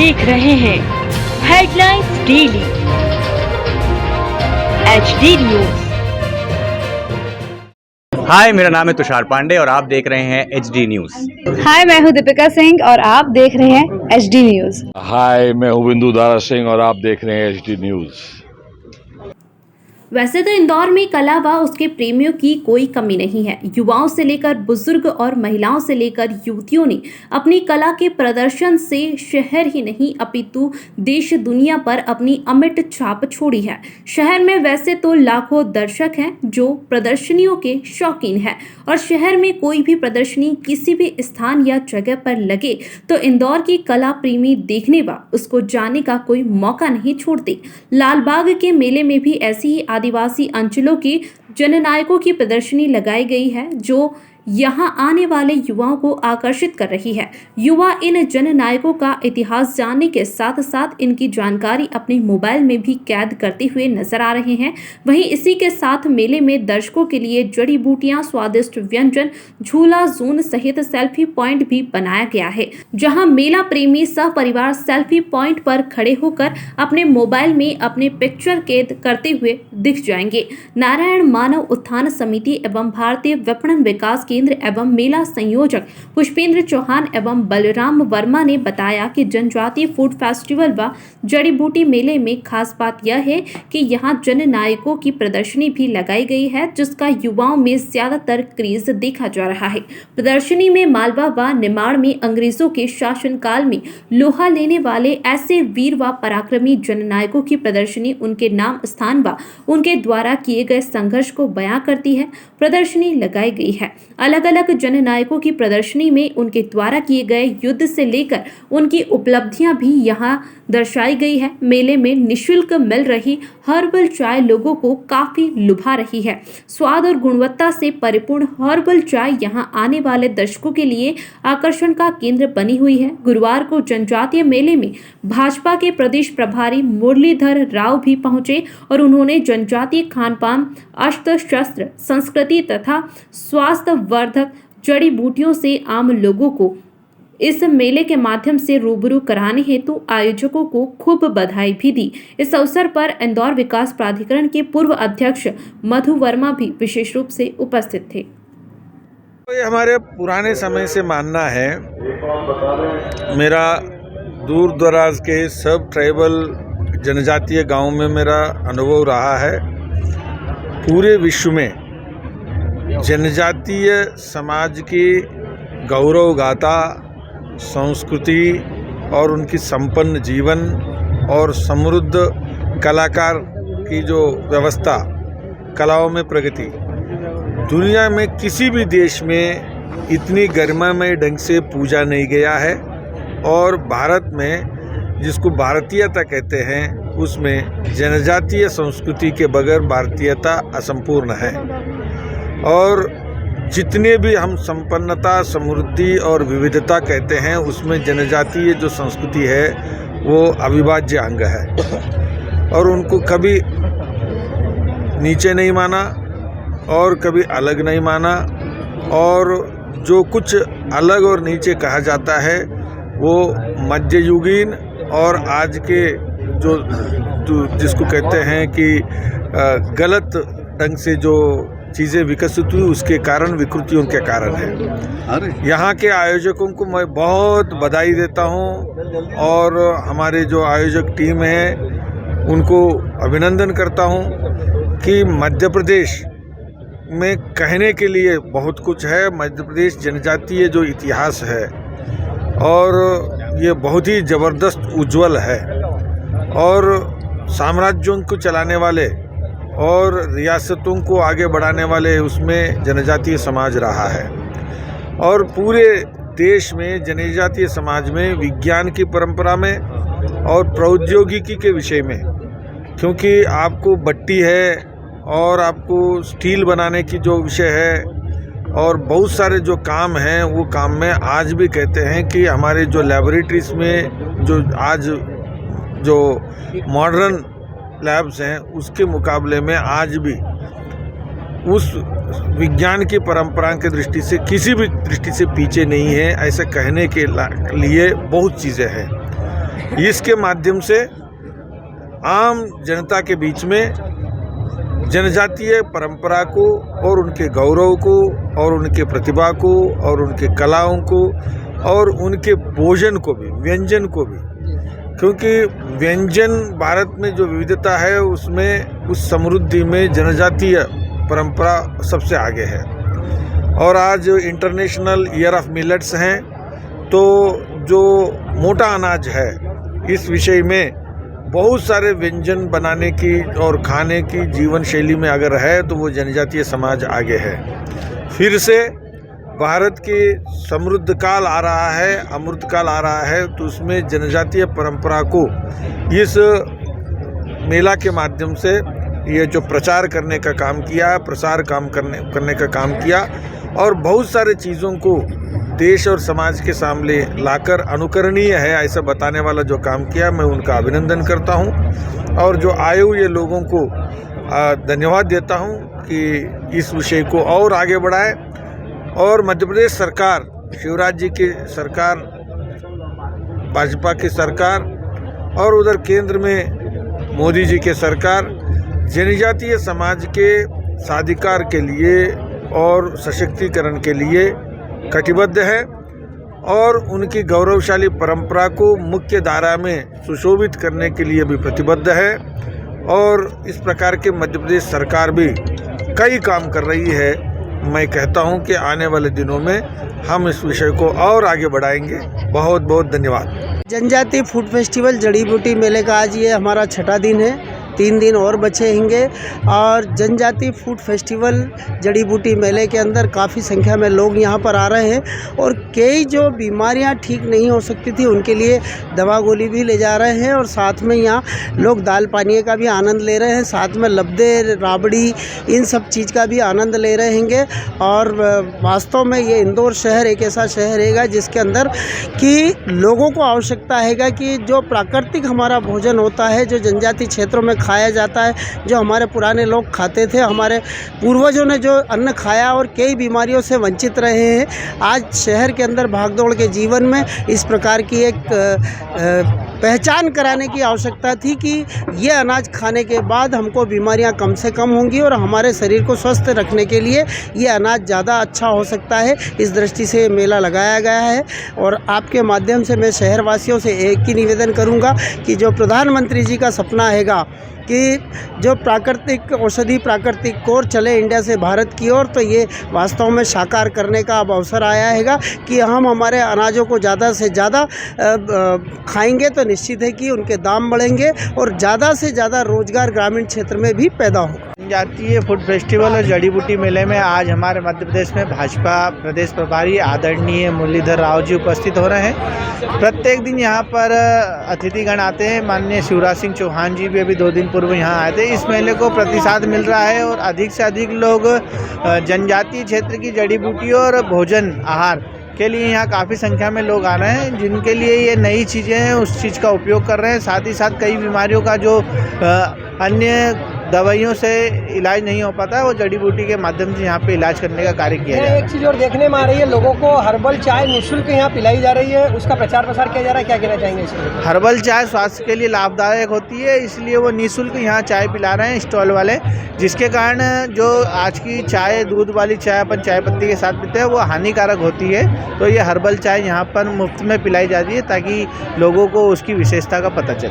देख रहे हैं हेडलाइंस डेली HD न्यूज। हाय, मेरा नाम है तुषार पांडे और आप देख रहे हैं HD न्यूज। हाय, मैं हूँ दीपिका सिंह और आप देख रहे हैं HD न्यूज। हाय, मैं हूँ बिंदु दारा सिंह और आप देख रहे हैं HD न्यूज। वैसे तो इंदौर में कला व उसके प्रेमियों की कोई कमी नहीं है। युवाओं से लेकर बुजुर्ग और महिलाओं से लेकर युवतियों ने अपनी कला के प्रदर्शन से शहर ही नहीं अपितु देश दुनिया पर अपनी अमिट छाप छोड़ी है। शहर में वैसे तो लाखों दर्शक हैं जो प्रदर्शनियों के शौकीन हैं और शहर में कोई भी प्रदर्शनी किसी भी स्थान या जगह पर लगे तो इंदौर की कला प्रेमी देखने व उसको जानने का कोई मौका नहीं छोड़ते। लालबाग के मेले में भी ऐसी ही आदिवासी अंचलों की जननायकों की प्रदर्शनी लगाई गई है जो यहाँ आने वाले युवाओं को आकर्षित कर रही है। युवा इन जननायकों का इतिहास जानने के साथ साथ इनकी जानकारी अपने मोबाइल में भी कैद करते हुए नजर आ रहे हैं। वहीं इसी के साथ मेले में दर्शकों के लिए जड़ी बूटियां, स्वादिष्ट व्यंजन, झूला जोन सहित सेल्फी पॉइंट भी बनाया गया है, जहां मेला प्रेमी सपरिवार सेल्फी पॉइंट पर खड़े होकर अपने मोबाइल में अपने पिक्चर कैद करते हुए दिख जाएंगे। नारायण मानव उत्थान समिति एवं भारतीय विपणन विकास केंद्र एवं मेला संयोजक पुष्पेंद्र चौहान एवं बलराम वर्मा ने बताया कि जनजातीय फूड फेस्टिवल व जड़ी बूटी मेले में खास बात यह है कि यहाँ जननायकों की प्रदर्शनी भी लगाई गई है, जिसका युवाओं में ज्यादातर क्रेज देखा जा रहा है। प्रदर्शनी में मालवा व निमाड़ में अंग्रेजों के शासनकाल में लोहा लेने वाले ऐसे वीर व पराक्रमी जननायकों की प्रदर्शनी उनके नाम, स्थान व उनके द्वारा किए गए संघर्ष को बयां करती है। प्रदर्शनी लगाई गई है। अलग अलग जननायकों की प्रदर्शनी में उनके द्वारा किए गए युद्ध से लेकर उनकी उपलब्धियां भी यहाँ दर्शाई गई है। मेले में निःशुल्क मिल रही हर्बल चाय लोगों को काफी लुभा रही है। स्वाद और गुणवत्ता से परिपूर्ण हर्बल चाय यहाँ आने वाले दर्शकों के लिए आकर्षण का केंद्र बनी हुई है। गुरुवार को जनजातीय मेले में भाजपा के प्रदेश प्रभारी मुरलीधर राव भी पहुंचे और उन्होंने जनजातीय खान पान, अस्त्र शस्त्र, संस्कृति तथा स्वास्थ्य वर्धक जड़ी बूटियों से आम लोगों को इस मेले के माध्यम से रूबरू कराने हेतु आयोजकों को खूब बधाई भी दी। इस अवसर पर इंदौर विकास प्राधिकरण के पूर्व अध्यक्ष मधु वर्मा भी विशेष रूप से उपस्थित थे। ये हमारे पुराने समय से मानना है, मेरा दूर दराज के सब ट्राइबल जनजातीय गांव में मेरा अनुभव रहा है। पूरे विश्व में जनजातीय समाज की गौरव गाथा, संस्कृति और उनकी संपन्न जीवन और समृद्ध कलाकार की जो व्यवस्था, कलाओं में प्रगति, दुनिया में किसी भी देश में इतनी गरिमामय ढंग से पूजा नहीं गया है। और भारत में जिसको भारतीयता कहते हैं, उसमें जनजातीय संस्कृति के बगैर भारतीयता असंपूर्ण है। और जितने भी हम संपन्नता, समृद्धि और विविधता कहते हैं, उसमें जनजातीय जो संस्कृति है वो अविभाज्य अंग है। और उनको कभी नीचे नहीं माना और कभी अलग नहीं माना। और जो कुछ अलग और नीचे कहा जाता है वो मध्ययुगीन और आज के जो जिसको कहते हैं कि गलत ढंग से जो चीज़ें विकसित हुई, उसके कारण, विकृतियों के कारण है। यहाँ के आयोजकों को मैं बहुत बधाई देता हूँ और हमारे जो आयोजक टीम है उनको अभिनंदन करता हूँ कि मध्य प्रदेश में कहने के लिए बहुत कुछ है। मध्य प्रदेश जनजातीय जो इतिहास है और ये बहुत ही ज़बरदस्त, उज्जवल है। और साम्राज्यों को चलाने वाले और रियासतों को आगे बढ़ाने वाले उसमें जनजातीय समाज रहा है। और पूरे देश में जनजातीय समाज में विज्ञान की परंपरा में और प्रौद्योगिकी के विषय में, क्योंकि आपको भट्टी है और आपको स्टील बनाने की जो विषय है और बहुत सारे जो काम हैं, वो काम में आज भी कहते हैं कि हमारे जो लैबोरेटरीज में जो आज जो मॉडर्न लैब्स हैं, उसके मुकाबले में आज भी उस विज्ञान की परंपरा की दृष्टि से किसी भी दृष्टि से पीछे नहीं है। ऐसे कहने के लिए बहुत चीज़ें हैं। इसके माध्यम से आम जनता के बीच में जनजातीय परंपरा को और उनके गौरव को और उनके प्रतिभा को और उनके कलाओं को और उनके भोजन को भी, व्यंजन को भी, क्योंकि व्यंजन भारत में जो विविधता है उसमें, उस समृद्धि में जनजातीय परंपरा सबसे आगे है। और आज इंटरनेशनल ईयर ऑफ मिलेट्स हैं, तो जो मोटा अनाज है इस विषय में बहुत सारे व्यंजन बनाने की और खाने की जीवन शैली में अगर है तो वो जनजातीय समाज आगे है। फिर से भारत की समृद्ध काल आ रहा है, अमृत काल आ रहा है, तो उसमें जनजातीय परंपरा को इस मेला के माध्यम से ये जो प्रचार करने का काम किया, प्रसार काम करने का काम किया और बहुत सारे चीज़ों को देश और समाज के सामने लाकर अनुकरणीय है ऐसा बताने वाला जो काम किया, मैं उनका अभिनंदन करता हूं और जो आए हुए लोगों को धन्यवाद देता हूं कि इस विषय को और आगे बढ़ाए। और मध्य प्रदेश सरकार, शिवराज जी की सरकार, भाजपा की सरकार और उधर केंद्र में मोदी जी की सरकार जनजातीय समाज के साधिकार के लिए और सशक्तिकरण के लिए कटिबद्ध है और उनकी गौरवशाली परंपरा को मुख्य धारा में सुशोभित करने के लिए भी प्रतिबद्ध है। और इस प्रकार के मध्य प्रदेश सरकार भी कई काम कर रही है। मैं कहता हूं कि आने वाले दिनों में हम इस विषय को और आगे बढ़ाएंगे। बहुत बहुत धन्यवाद। जनजातीय फूड फेस्टिवल जड़ी बूटी मेले का आज ये हमारा 6ठा दिन है। 3 दिन और बचे होंगे और जनजातीय फूड फेस्टिवल जड़ी बूटी मेले के अंदर काफ़ी संख्या में लोग यहाँ पर आ रहे हैं और कई जो बीमारियाँ ठीक नहीं हो सकती थी उनके लिए दवा गोली भी ले जा रहे हैं और साथ में यहाँ लोग दाल पानी का भी आनंद ले रहे हैं, साथ में लब्धे, राबड़ी, इन सब चीज़ का भी आनंद ले रहे होंगे। और वास्तव में ये इंदौर शहर एक ऐसा शहर है जिसके अंदर कि लोगों को आवश्यकता है कि जो प्राकृतिक हमारा भोजन होता है, जो जनजातीय क्षेत्रों में खाया जाता है, जो हमारे पुराने लोग खाते थे, हमारे पूर्वजों ने जो अन्न खाया और कई बीमारियों से वंचित रहे हैं, आज शहर के अंदर भागदौड़ के जीवन में इस प्रकार की एक पहचान कराने की आवश्यकता थी कि ये अनाज खाने के बाद हमको बीमारियां कम से कम होंगी और हमारे शरीर को स्वस्थ रखने के लिए ये अनाज ज़्यादा अच्छा हो सकता है। इस दृष्टि से मेला लगाया गया है और आपके माध्यम से मैं शहरवासियों से एक ही निवेदन करूंगा कि जो प्रधानमंत्री जी का सपना हैगा कि जो प्राकृतिक औषधि, प्राकृतिक कोर चले इंडिया से भारत की ओर, तो ये वास्तव में साकार करने का अब अवसर आया हैगा कि हम हमारे अनाजों को ज़्यादा से ज़्यादा खाएंगे तो निश्चित है कि उनके दाम बढ़ेंगे और ज़्यादा से ज़्यादा रोजगार ग्रामीण क्षेत्र में भी पैदा होगा। जनजातीय फूड फेस्टिवल और जड़ी बूटी मेले में आज हमारे मध्य प्रदेश में भाजपा प्रदेश प्रभारी आदरणीय मुरलीधर राव जी उपस्थित हो रहे हैं। प्रत्येक दिन यहाँ पर अतिथिगण आते हैं। माननीय शिवराज सिंह चौहान जी भी अभी 2 दिन पूर्व यहाँ आए थे। इस मेले को प्रतिसाद मिल रहा है और अधिक से अधिक लोग जनजातीय क्षेत्र की जड़ी बूटी और भोजन आहार के लिए यहाँ काफ़ी संख्या में लोग आ रहे हैं, जिनके लिए ये नई चीज़ें हैं उस चीज़ का उपयोग कर रहे हैं। साथ ही साथ कई बीमारियों का जो अन्य दवाइयों से इलाज नहीं हो पाता है, वो जड़ी बूटी के माध्यम से यहाँ पे इलाज करने का कार्य किया जा रहा है। एक चीज़ और देखने में आ रही है, लोगों को हर्बल चाय निःशुल्क यहाँ पिलाई जा रही है, उसका प्रचार प्रसार किया जा रहा है, क्या कहना चाहेंगे इसमें? हर्बल चाय स्वास्थ्य के लिए लाभदायक होती है, इसलिए वो निःशुल्क यहाँ चाय पिला रहे हैं स्टॉल वाले, जिसके कारण जो आज की चाय, दूध वाली चाय अपन चाय पत्ती के साथ पीते हैं, वो हानिकारक होती है। तो ये हर्बल चाय यहाँ पर मुफ्त में पिलाई जाती है ताकि लोगों को उसकी विशेषता का पता चले।